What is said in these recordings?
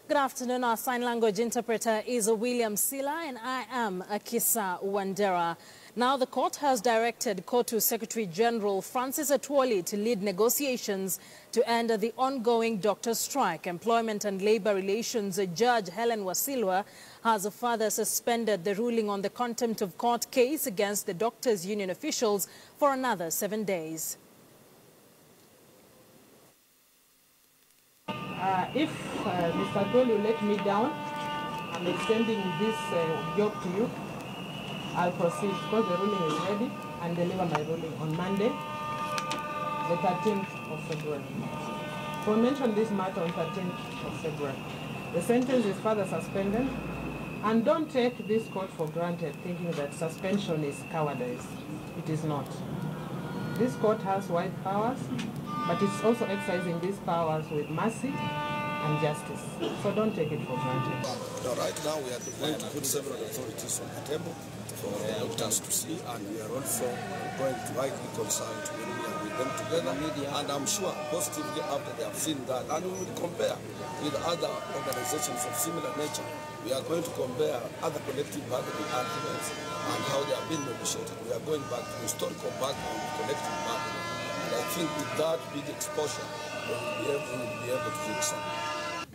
Good afternoon. Our sign language interpreter is William Sila and I am Akisa Wandera. Now the court has directed KOTU Secretary General Francis Atwoli to lead negotiations to end the ongoing doctor strike. Employment and Labour Relations Judge Helen Wasilwa has further suspended the ruling on the contempt of court case against the doctors' union officials for another 7 days. If Mr. Atwoli let me down, I'm extending this job to you. I'll proceed because the ruling is ready and deliver my ruling on Monday, the 13th of February. So I mentioned this matter on 13th of February. The sentence is further suspended, and don't take this court for granted thinking that suspension is cowardice. It is not. This court has wide powers, but it's also exercising these powers with mercy and justice. So don't take it for granted. Now, right now we are going to put several authorities on the table for the doctors to see, and we are also going to rightly consult when we are with them together. And I'm sure positively after they have seen that, and we will compare with other organizations of similar nature. We are going to compare other collective bargaining arguments and how they have been negotiated. We are going back to the historical background of collective bargaining. And I think with that big exposure, we will be able to fix it.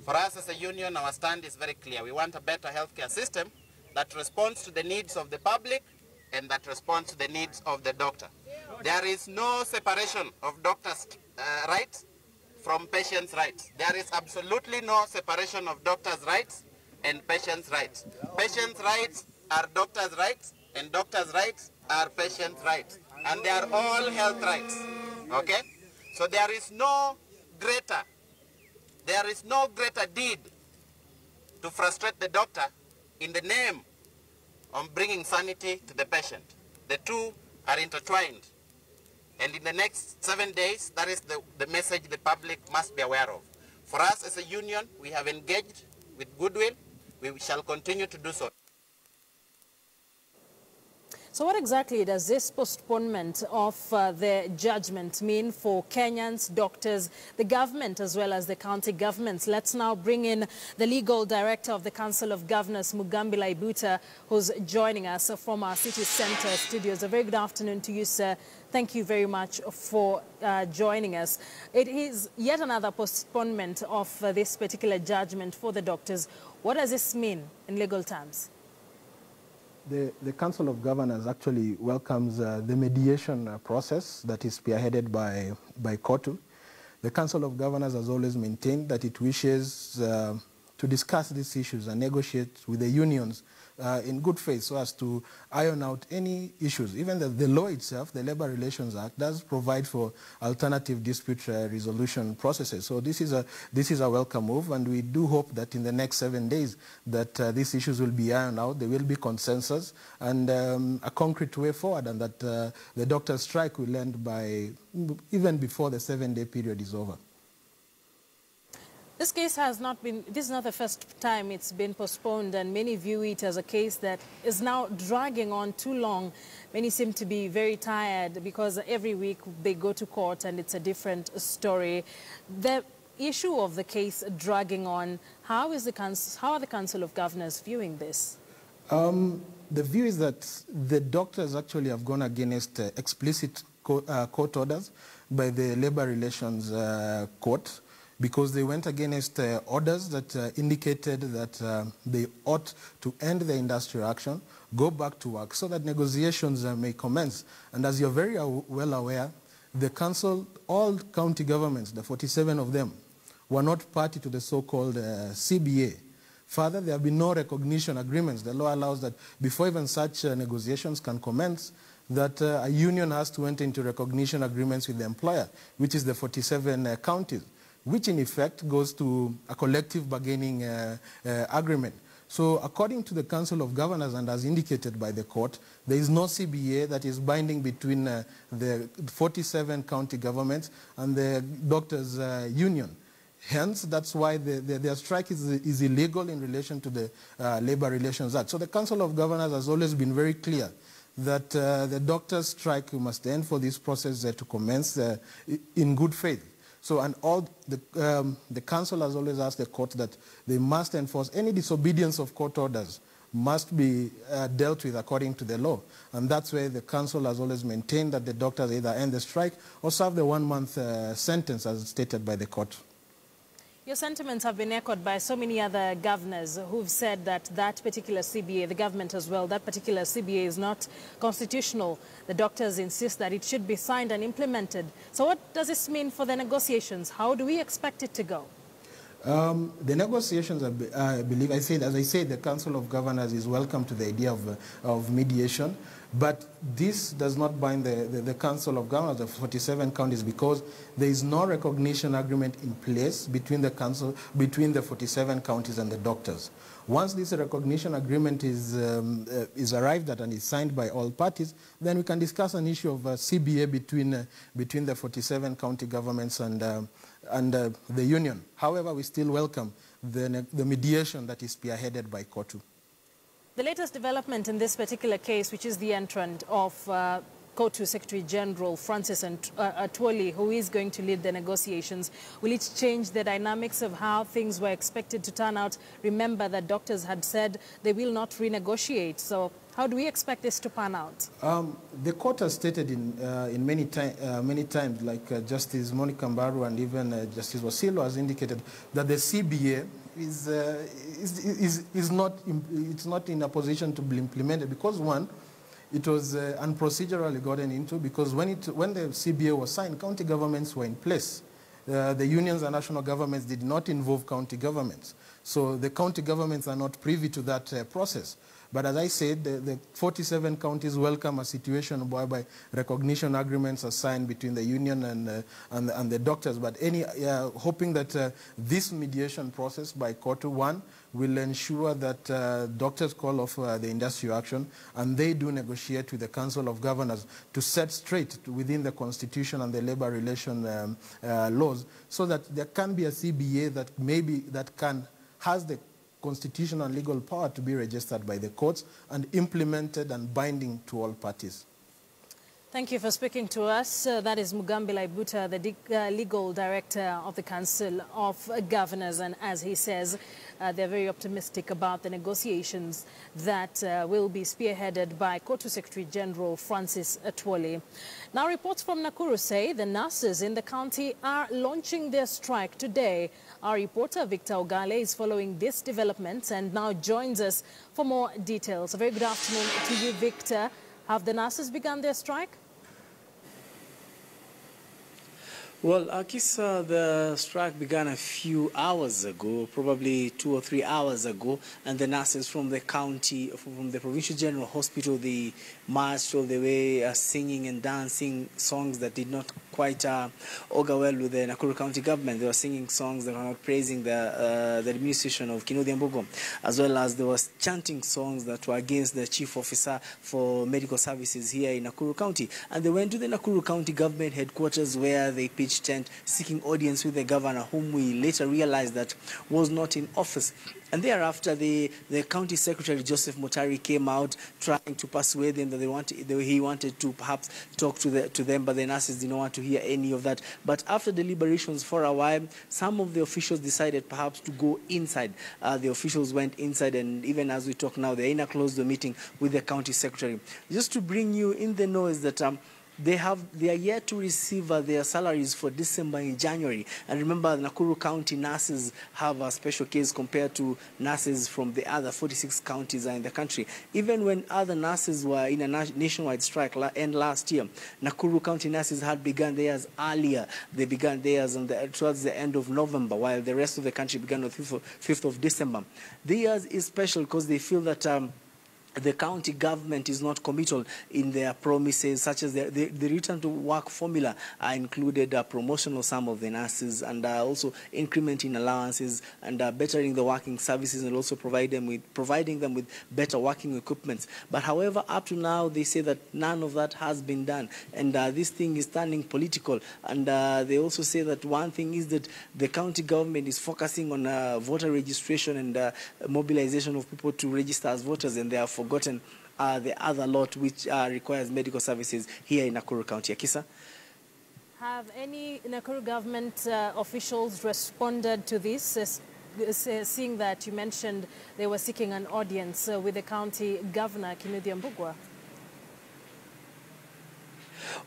For us as a union, our stand is very clear. We want a better healthcare system that responds to the needs of the public and that responds to the needs of the doctor. There is no separation of doctors' rights from patients' rights. There is absolutely no separation of doctors' rights and patients' rights. Patients' rights are doctors' rights and doctors' rights are patients' rights. And they are all health rights. Okay? So there is no greater deed to frustrate the doctor in the name of bringing sanity to the patient. The two are intertwined. And in the next 7 days, that is the message the public must be aware of. For us as a union, we have engaged with goodwill. We shall continue to do so. So what exactly does this postponement of the judgment mean for Kenyans, doctors, the government, as well as the county governments? Let's now bring in the legal director of the Council of Governors, Mugambi Laibuta, who's joining us from our city center studios. A very good afternoon to you, sir. Thank you very much for joining us. It is yet another postponement of this particular judgment for the doctors. What does this mean in legal terms? The Council of Governors actually welcomes the mediation process that is spearheaded by KOTU. The Council of Governors has always maintained that it wishes to discuss these issues and negotiate with the unions in good faith so as to iron out any issues. Even the law itself, the Labour Relations Act, does provide for alternative dispute resolution processes. So this is a welcome move, and we do hope that in the next 7 days that these issues will be ironed out, there will be consensus and a concrete way forward, and that the doctor's strike will end by even before the 7-day period is over. This case has not been, this is not the first time it's been postponed, and many view it as a case that is now dragging on too long. Many seem to be very tired because every week they go to court and it's a different story. The issue of the case dragging on, how are the Council of Governors viewing this? The view is that the doctors actually have gone against explicit court orders by the Labour Relations Court, because they went against orders that indicated that they ought to end the industrial action, go back to work, so that negotiations may commence. And as you're very well aware, the council, all county governments, the 47 of them, were not party to the so-called CBA. Further, there have been no recognition agreements. The law allows that before even such negotiations can commence, that a union has to enter into recognition agreements with the employer, which is the 47 counties, which in effect goes to a collective bargaining agreement. So according to the Council of Governors and as indicated by the court, there is no CBA that is binding between the 47 county governments and the doctors' union. Hence, that's why their strike is illegal in relation to the Labour Relations Act. So the Council of Governors has always been very clear that the doctors' strike must end for this process to commence in good faith. So, and all the council has always asked the court that they must enforce any disobedience of court orders must be dealt with according to the law. And that's where the council has always maintained that the doctors either end the strike or serve the 1-month sentence as stated by the court. Your sentiments have been echoed by so many other governors who've said that that particular CBA, the government as well, that particular CBA is not constitutional. The doctors insist that it should be signed and implemented. So what does this mean for the negotiations? How do we expect it to go? The negotiations, I believe, as I said, the Council of Governors is welcome to the idea of mediation, but this does not bind the Council of Governors of 47 counties because there is no recognition agreement in place between the council, between the 47 counties and the doctors. Once this recognition agreement is arrived at and is signed by all parties, then we can discuss an issue of CBA between the 47 county governments and the union. However, we still welcome the mediation that is spearheaded by KOTU. The latest development in this particular case, which is the entrant of KOTU Secretary General Francis Atwoli, who is going to lead the negotiations, will it change the dynamics of how things were expected to turn out? Remember that doctors had said they will not renegotiate. So how do we expect this to pan out? The court has stated in many times, like Justice Monica Mbaru and even Justice Wasilo has indicated that the CBA is not in a position to be implemented because one, it was unprocedurally gotten into because when the CBA was signed, county governments were in place. The unions and national governments did not involve county governments. So the county governments are not privy to that process. But as I said, the 47 counties welcome a situation whereby recognition agreements are signed between the union and the doctors. But hoping that this mediation process by KOTU, one, will ensure that doctors call off the industrial action and they do negotiate with the Council of Governors to set straight within the Constitution and the labor relation laws so that there can be a CBA that has the constitutional and legal power to be registered by the courts and implemented and binding to all parties. Thank you for speaking to us. That is Mugambi Laibuta, the legal director of the Council of Governors. And as he says, they're very optimistic about the negotiations that will be spearheaded by KOTU Secretary General Francis Atwoli. Now, reports from Nakuru say the nurses in the county are launching their strike today. Our reporter, Victor Ogale, is following this development and now joins us for more details. A very good afternoon to you, Victor. Have the nurses begun their strike? Well, Akisa, the strike began a few hours ago, probably 2 or 3 hours ago, and the nurses from the county, from the Provincial General Hospital, they marched all the way singing and dancing songs that did not quite augur well with the Nakuru County government. They were singing songs that were not praising the administration of Kinudi Mbugo, as well as they were chanting songs that were against the Chief Officer for Medical Services here in Nakuru County. And they went to the Nakuru County government headquarters where they pitched tent seeking audience with the governor, whom we later realized that was not in office. And thereafter, the county secretary, Joseph Motari, came out trying to persuade them that he wanted to perhaps talk to them, but the nurses did not want to hear any of that. But after deliberations for a while, some of the officials decided perhaps to go inside. The officials went inside, and even as we talk now, they're in a closed meeting with the county secretary. Just to bring you in the know is that they are yet to receive their salaries for December and January. And remember, Nakuru County nurses have a special case compared to nurses from the other 46 counties in the country. Even when other nurses were in a nationwide strike end last year, Nakuru County nurses had begun theirs earlier. They began theirs towards the end of November, while the rest of the country began on the 5th of December. Theirs is special because they feel that the county government is not committal in their promises, such as the return to work formula included promotion of some of the nurses and also incrementing allowances and bettering the working services and also providing them with better working equipment. But however, up to now, they say that none of that has been done. And this thing is turning political. And they also say that one thing is that the county government is focusing on voter registration and mobilization of people to register as voters, and they are forgotten the other lot which requires medical services here in Nakuru County. Akisa? Have any Nakuru government officials responded to this, seeing that you mentioned they were seeking an audience with the county governor, Kisumu Mbugua?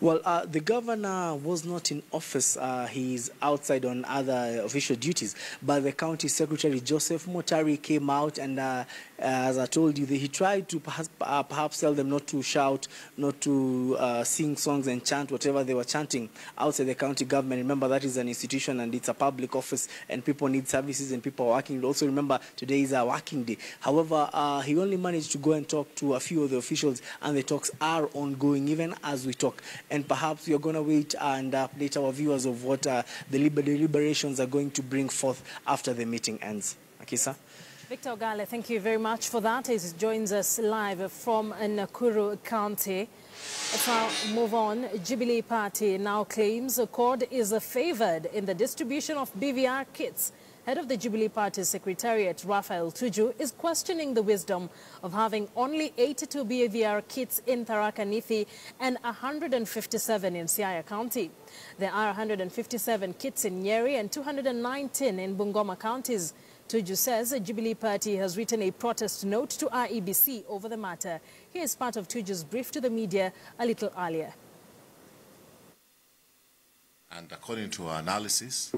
Well, the governor was not in office. He's outside on other official duties. But the county secretary, Joseph Motari, came out and, as I told you, he tried to perhaps tell them not to shout, not to sing songs and chant whatever they were chanting outside the county government. Remember, that is an institution and it's a public office and people need services and people are working. Also, remember, today is a working day. However, he only managed to go and talk to a few of the officials, and the talks are ongoing even as we talk. And perhaps we are going to wait and update our viewers of what the deliberations are going to bring forth after the meeting ends. Akisa? Victor Ogale, thank you very much for that. He joins us live from Nakuru County. Let's now move on. Jubilee Party now claims Accord is favoured in the distribution of BVR kits. Head of the Jubilee Party Secretariat, Raphael Tuju, is questioning the wisdom of having only 82 BVR kits in Tharaka Nithi and 157 in Siaya County. There are 157 kits in Nyeri and 219 in Bungoma counties. Tuju says the Jubilee Party has written a protest note to IEBC over the matter. Here is part of Tuju's brief to the media a little earlier. And according to our analysis,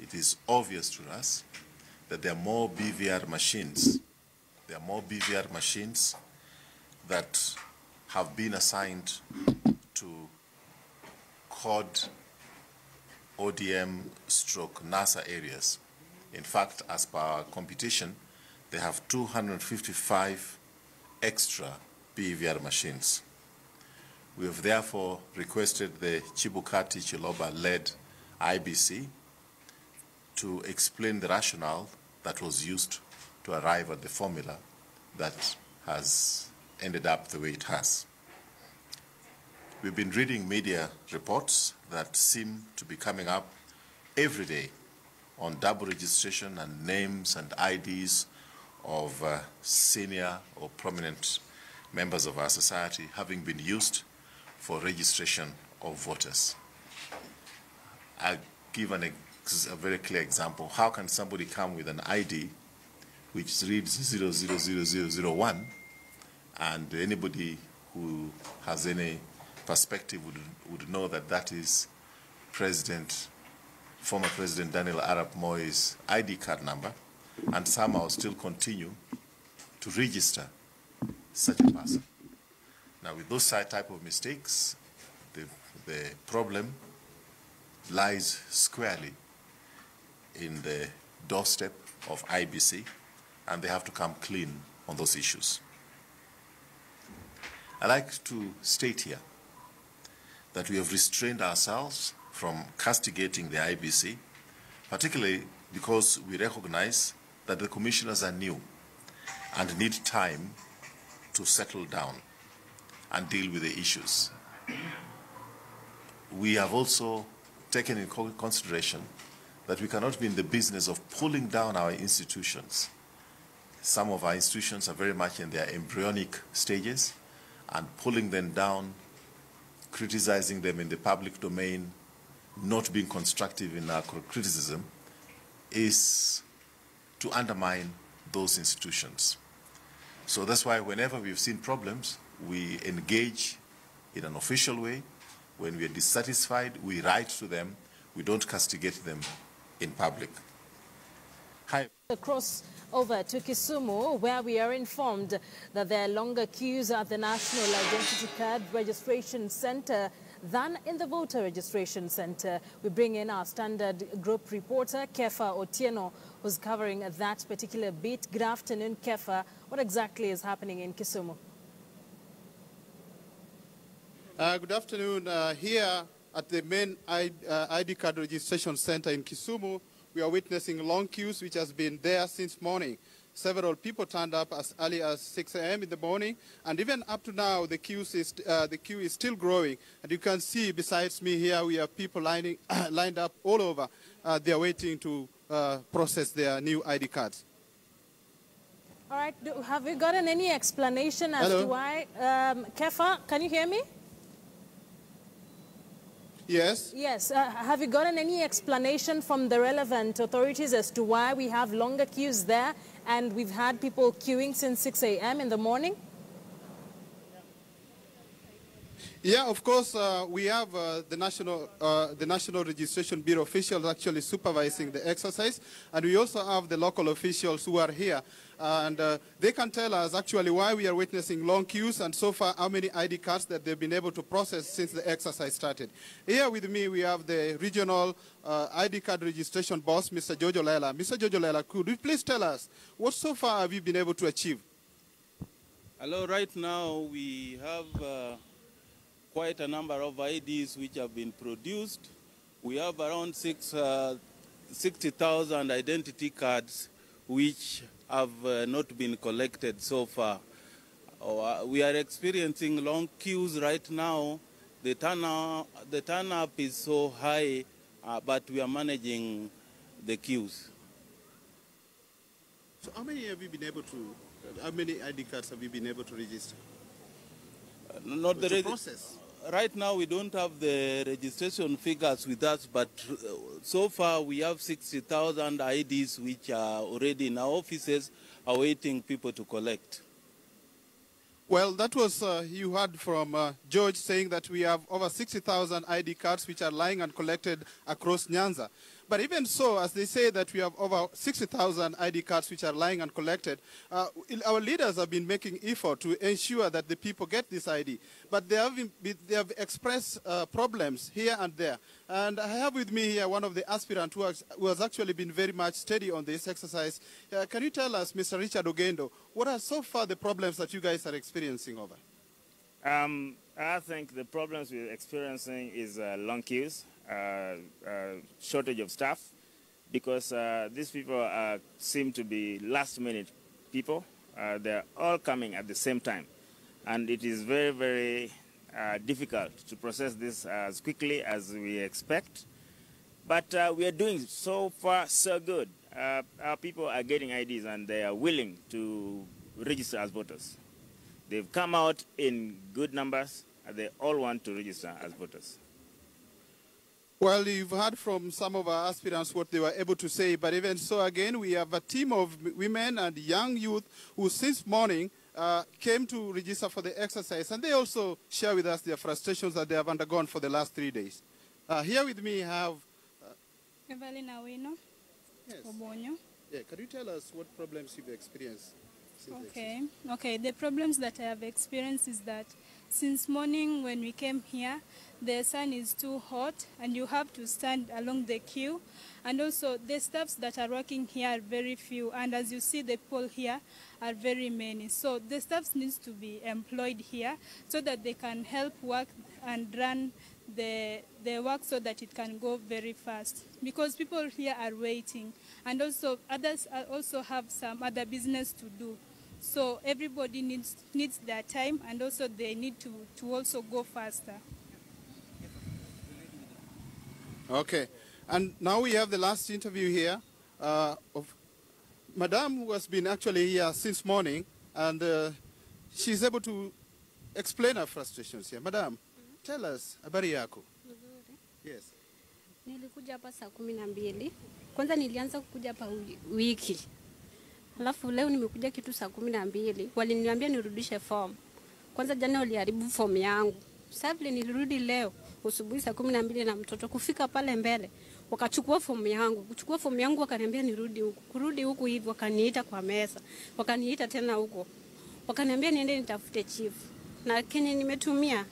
it is obvious to us that there are more BVR machines. There are more BVR machines that have been assigned to COD, ODM, NASA areas. In fact, as per our computation, they have 255 extra BVR machines. We have therefore requested the Chibukati Chiloba-led IBC to explain the rationale that was used to arrive at the formula that has ended up the way it has. We've been reading media reports that seem to be coming up every day on double registration and names and IDs of senior or prominent members of our society having been used for registration of voters. I'll give a very clear example. How can somebody come with an ID which reads 000001, and anybody who has any perspective would know that that is former President Daniel Arap Moi's ID card number, and somehow still continue to register such a person. Now, with those type of mistakes, the problem lies squarely in the doorstep of IBC, and they have to come clean on those issues. I'd like to state here that we have restrained ourselves from castigating the IBC, particularly because we recognize that the commissioners are new and need time to settle down and deal with the issues. We have also taken in consideration that we cannot be in the business of pulling down our institutions. Some of our institutions are very much in their embryonic stages, and pulling them down, criticizing them in the public domain, not being constructive in our criticism, is to undermine those institutions. So that's why whenever we've seen problems, we engage in an official way. When we are dissatisfied, we write to them. We don't castigate them in public. Hi. Across over to Kisumu, where we are informed that there are longer queues at the National Identity Card Registration Center than in the Voter Registration Center. We bring in our standard group reporter, Kefa Otieno, who's covering that particular beat. Good afternoon, Kefa. What exactly is happening in Kisumu? Good afternoon. Here at the main ID card registration center in Kisumu, we are witnessing long queues which has been there since morning. Several people turned up as early as 6 a.m. in the morning, and even up to now, the queue is still growing. And you can see besides me here, we have people lined up all over. They are waiting to process their new ID cards. All right. Have you gotten any explanation as to why? Kefa, can you hear me? Yes? Yes. Have you gotten any explanation from the relevant authorities as to why we have longer queues there and we've had people queuing since 6 a.m. in the morning? Yeah, of course, we have the National Registration Bureau officials actually supervising the exercise, and we also have the local officials who are here, and they can tell us actually why we are witnessing long queues and so far how many ID cards that they've been able to process since the exercise started. Here with me we have the regional ID card registration boss, Mr. Jojo Lela. Mr. Jojo Lela, could you please tell us what so far have you been able to achieve? Hello, right now we have quite a number of IDs which have been produced. We have around 60,000 identity cards which have not been collected so far. We are experiencing long queues right now. The turn up is so high, but we are managing the queues. So how many have you been able to, how many ID cards have you been able to register? Not the process. Right now we don't have the registration figures with us, but so far we have 60,000 IDs which are already in our offices awaiting people to collect. Well, that was, you heard from George saying that we have over 60,000 ID cards which are lying uncollected across Nyanza. But even so, as they say that we have over 60,000 ID cards which are lying uncollected, our leaders have been making effort to ensure that the people get this ID. But they have expressed problems here and there. And I have with me here one of the aspirants who has actually been very much steady on this exercise. Can you tell us, Mr. Richard Ogendo, what are so far the problems that you guys are experiencing over? I think the problems we're experiencing is long queues, shortage of staff, because these people seem to be last-minute people. They're all coming at the same time, and it is very, very difficult to process this as quickly as we expect. But we are doing so far so good. Our people are getting IDs, and they are willing to register as voters. They've come out in good numbers, and they all want to register as voters. Well, you've heard from some of our aspirants what they were able to say, but even so, again, we have a team of women and young youth who since morning came to register for the exercise, and they also share with us their frustrations that they have undergone for the last 3 days. Here with me have... Evelyn Awino. Yes. Obonyo. Yeah, can you tell us what problems you've experienced? Okay, the problems that I have experienced is that since morning when we came here, the sun is too hot and you have to stand along the queue. And also the staffs that are working here are very few. And as you see, the people here are very many. So the staffs needs to be employed here so that they can help work and run the work so that it can go very fast. Because people here are waiting. And also others also have some other business to do. So everybody needs their time, and also they need to also go faster. Okay, and now we have the last interview here of Madam, who has been actually here since morning, and she's able to explain her frustrations here. Madam, tell us, habari yako? Yes. Nilikuja hapa saa 12. Kwanza nilianza kukuja hapa wiki. Alafu leo nimekuja kitu saa 12. Waliniambia nirudishe form. Kwanza jana waliharibu form yangu. Sasa vile nilirudi leo asubuhi saa 12 na mtoto kufika pale mbele. Wakachukua form yangu. Kuchukua form yangu wakaniambia nirudi huku. Kurudi huku hivi wakaniita kwa mesa. Wakaniita tena huko. Wakaniambia niende nitafute chief. Na kenye nimetumia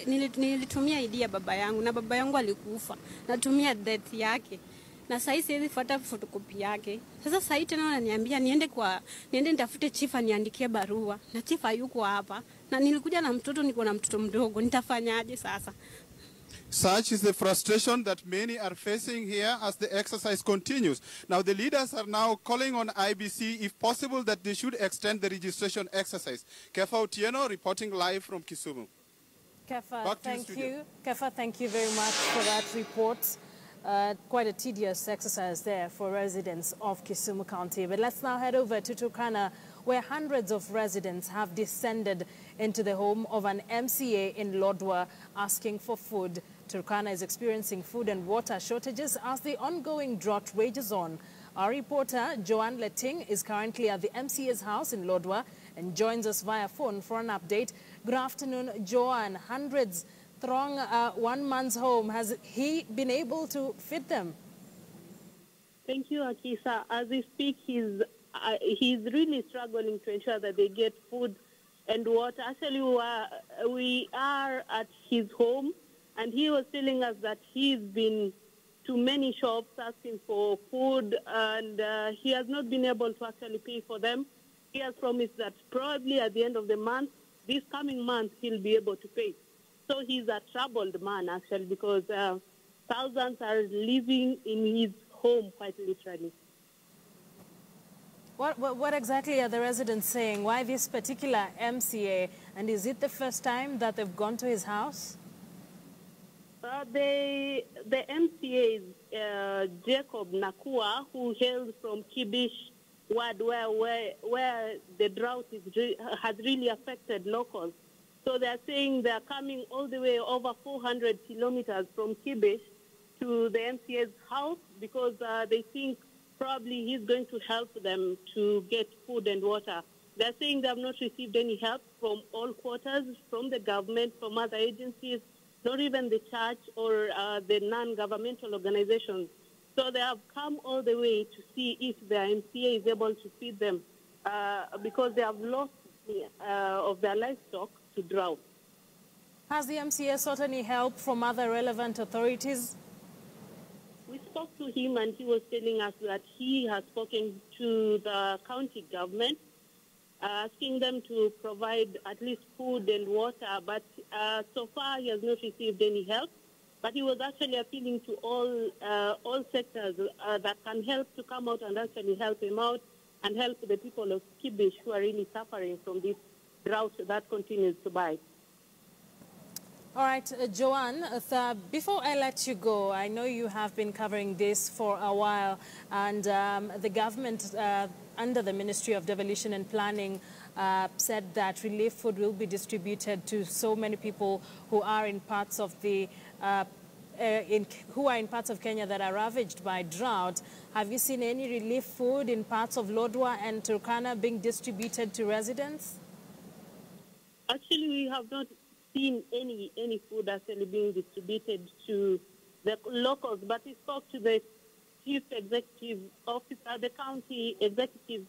nilitumia ID ya baba yangu na baba yangu alikufa. Natumia death yake. Na sasa siwezi fuata photocopy yake. Sasa sasa tena wananiambia niende nitafute chief aniandikie barua. Na chief hayuko hapa. Na nilikuja na mtoto, niko na mtoto mdogo. Nitafanyaje sasa? Such is the frustration that many are facing here as the exercise continues. Now the leaders are now calling on IBC, if possible, that they should extend the registration exercise. Kefa Otieno reporting live from Kisumu. Kefa, thank you. Kefa, thank you very much for that report. Quite a tedious exercise there for residents of Kisumu County. But let's now head over to Turkana, where hundreds of residents have descended into the home of an MCA in Lodwar asking for food Turkana is experiencing food and water shortages as the ongoing drought rages on. Our reporter, Joanne Letting, is currently at the MCA's house in Lodwar and joins us via phone for an update. Good afternoon, Joanne. Hundreds throng one man's home. Has he been able to feed them? Thank you, Akisa. As we speak, he's really struggling to ensure that they get food and water. Actually, we are at his home, and he was telling us that he's been to many shops asking for food, and he has not been able to actually pay for them. He has promised that probably at the end of the month, this coming month, he'll be able to pay. So he's a troubled man, actually, because thousands are living in his home, quite literally. What exactly are the residents saying? Why this particular MCA? And is it the first time that they've gone to his house? The MCA is Jacob Nakuru, who hails from Kibish ward, where the drought has really affected locals. So they're saying they're coming all the way over 400 kilometers from Kibish to the MCA's house because they think probably he's going to help them to get food and water. They're saying they have not received any help from all quarters, from the government, from other agencies, not even the church or the non-governmental organizations. So they have come all the way to see if their MCA is able to feed them because they have lost of their livestock to drought. Has the MCA sought any help from other relevant authorities? We spoke to him and he was telling us that he has spoken to the county government, asking them to provide at least food and water, but so far he has not received any help. But he was actually appealing to all sectors that can help to come out and actually help him out and help the people of Kibish who are really suffering from this drought that continues to bite. All right, Joanne, before I let you go, I know you have been covering this for a while, and the government under the Ministry of Devolution and Planning said that relief food will be distributed to so many people who are in parts of the in parts of Kenya that are ravaged by drought. Have you seen any relief food in parts of Lodwar and Turkana being distributed to residents? Actually, we have not seen any food actually being distributed to the locals, but we spoke to the chief executive officer, the county executive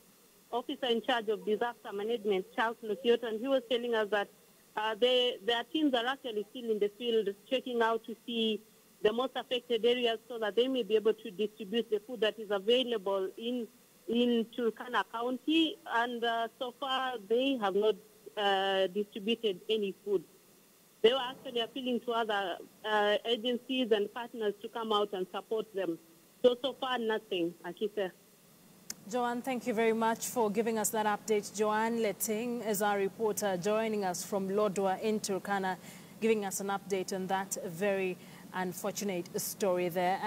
officer in charge of disaster management, Charles Lukiota, and he was telling us that their teams are actually still in the field checking out to see the most affected areas so that they may be able to distribute the food that is available in Turkana County, and so far they have not distributed any food. They were actually appealing to other agencies and partners to come out and support them. So far, nothing, Akisa. Joanne, thank you very much for giving us that update. Joanne Letting is our reporter joining us from Lodwar in Turkana, giving us an update on that very unfortunate story there.